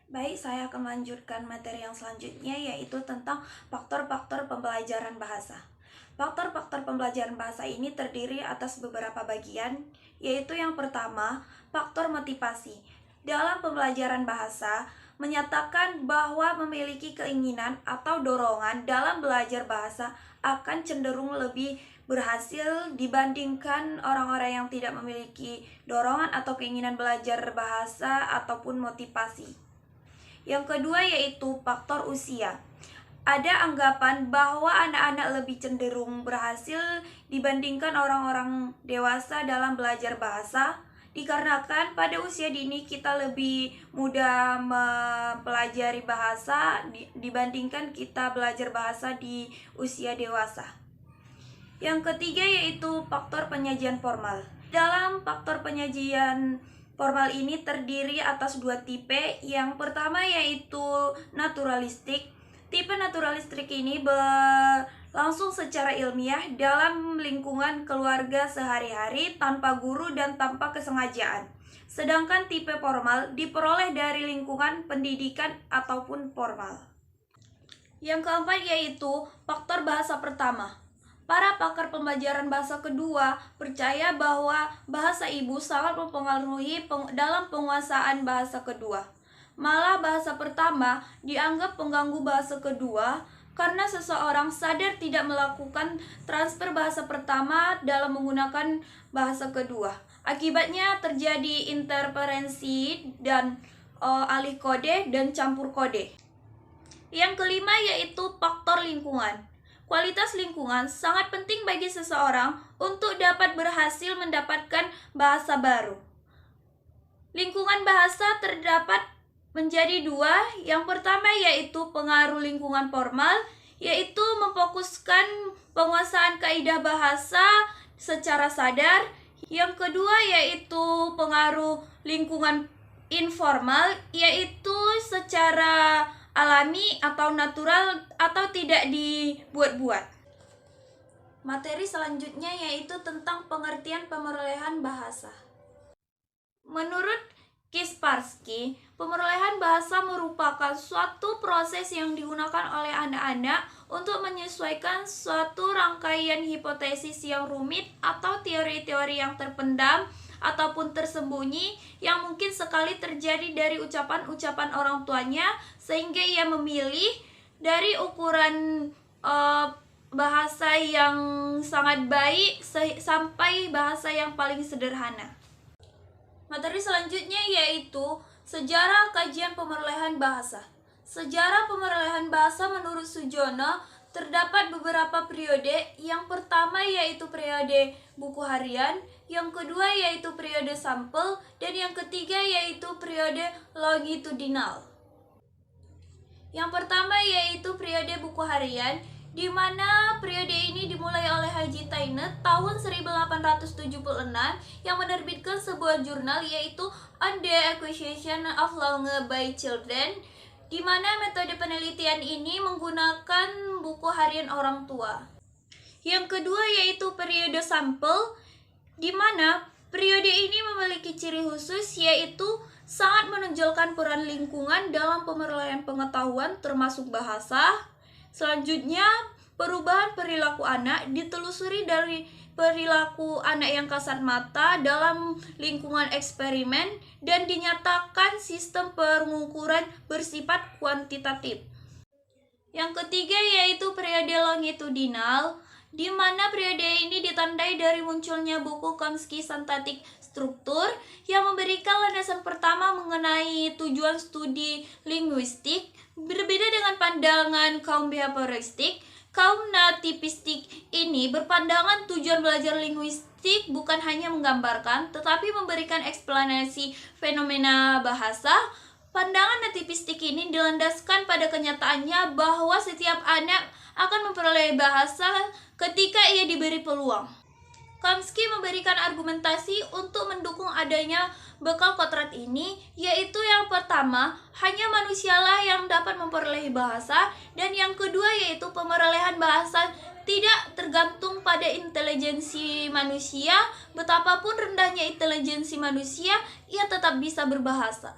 Baik, saya akan melanjutkan materi yang selanjutnya, yaitu tentang faktor-faktor pembelajaran bahasa. Faktor-faktor pembelajaran bahasa ini terdiri atas beberapa bagian, yaitu yang pertama, faktor motivasi. Dalam pembelajaran bahasa, menyatakan bahwa memiliki keinginan atau dorongan dalam belajar bahasa akan cenderung lebih berhasil dibandingkan orang-orang yang tidak memiliki dorongan atau keinginan belajar bahasa ataupun motivasi. Yang kedua yaitu faktor usia. Ada anggapan bahwa anak-anak lebih cenderung berhasil dibandingkan orang-orang dewasa dalam belajar bahasa, dikarenakan pada usia dini kita lebih mudah mempelajari bahasa dibandingkan kita belajar bahasa di usia dewasa. Yang ketiga yaitu faktor penyajian formal. Dalam faktor penyajian formal ini terdiri atas dua tipe. Yang pertama yaitu naturalistik. Tipe naturalistik ini berlangsung secara ilmiah dalam lingkungan keluarga sehari-hari tanpa guru dan tanpa kesengajaan. Sedangkan tipe formal diperoleh dari lingkungan pendidikan ataupun formal. Yang keempat yaitu faktor bahasa pertama. Para pakar pembelajaran bahasa kedua percaya bahwa bahasa ibu sangat mempengaruhi dalam penguasaan bahasa kedua. Malah bahasa pertama dianggap pengganggu bahasa kedua karena seseorang sadar tidak melakukan transfer bahasa pertama dalam menggunakan bahasa kedua. Akibatnya terjadi interferensi dan alih kode dan campur kode. Yang kelima yaitu faktor lingkungan. Kualitas lingkungan sangat penting bagi seseorang untuk dapat berhasil mendapatkan bahasa baru. Lingkungan bahasa terdapat menjadi dua. Yang pertama yaitu pengaruh lingkungan formal, yaitu memfokuskan penguasaan kaidah bahasa secara sadar. Yang kedua yaitu pengaruh lingkungan informal, yaitu secara alami atau natural atau tidak dibuat-buat. Materi selanjutnya yaitu tentang pengertian pemerolehan bahasa. Menurut Kaspersky, pemerolehan bahasa merupakan suatu proses yang digunakan oleh anak-anak untuk menyesuaikan suatu rangkaian hipotesis yang rumit atau teori-teori yang terpendam ataupun tersembunyi yang mungkin sekali terjadi dari ucapan-ucapan orang tuanya, sehingga ia memilih dari ukuran bahasa yang sangat baik sampai bahasa yang paling sederhana. Materi selanjutnya yaitu sejarah kajian pemerolehan bahasa. Sejarah pemerolehan bahasa menurut Sujono terdapat beberapa periode. Yang pertama yaitu periode buku harian, yang kedua yaitu periode sampel, dan yang ketiga yaitu periode longitudinal. Yang pertama yaitu periode buku harian, di mana periode ini dimulai oleh Haji Tainet tahun 1876 yang menerbitkan sebuah jurnal yaitu On the Acquisition of Language by Children, di mana metode penelitian ini menggunakan buku harian orang tua. Yang kedua yaitu periode sampel, di mana periode ini memiliki ciri khusus yaitu sangat menonjolkan peran lingkungan dalam pemerolehan pengetahuan termasuk bahasa. Selanjutnya, perubahan perilaku anak ditelusuri dari perilaku anak yang kasat mata dalam lingkungan eksperimen dan dinyatakan sistem pengukuran bersifat kuantitatif. Yang ketiga yaitu periode longitudinal, di mana periode ini ditandai dari munculnya buku Chomsky Synthetic Structure yang memberikan landasan pertama mengenai tujuan studi linguistik. Berbeda dengan pandangan kaum behavioristik, kaum nativistik ini berpandangan tujuan belajar linguistik bukan hanya menggambarkan, tetapi memberikan eksplanasi fenomena bahasa. Pandangan nativistik ini dilandaskan pada kenyataannya bahwa setiap anak akan memperoleh bahasa ketika ia diberi peluang. Chomsky memberikan argumentasi untuk mendukung adanya bekal kodrat ini, yaitu yang pertama, hanya manusialah yang dapat memperoleh bahasa, dan yang kedua yaitu pemerolehan bahasa tidak tergantung pada intelijensi manusia. Betapapun rendahnya intelijensi manusia, ia tetap bisa berbahasa.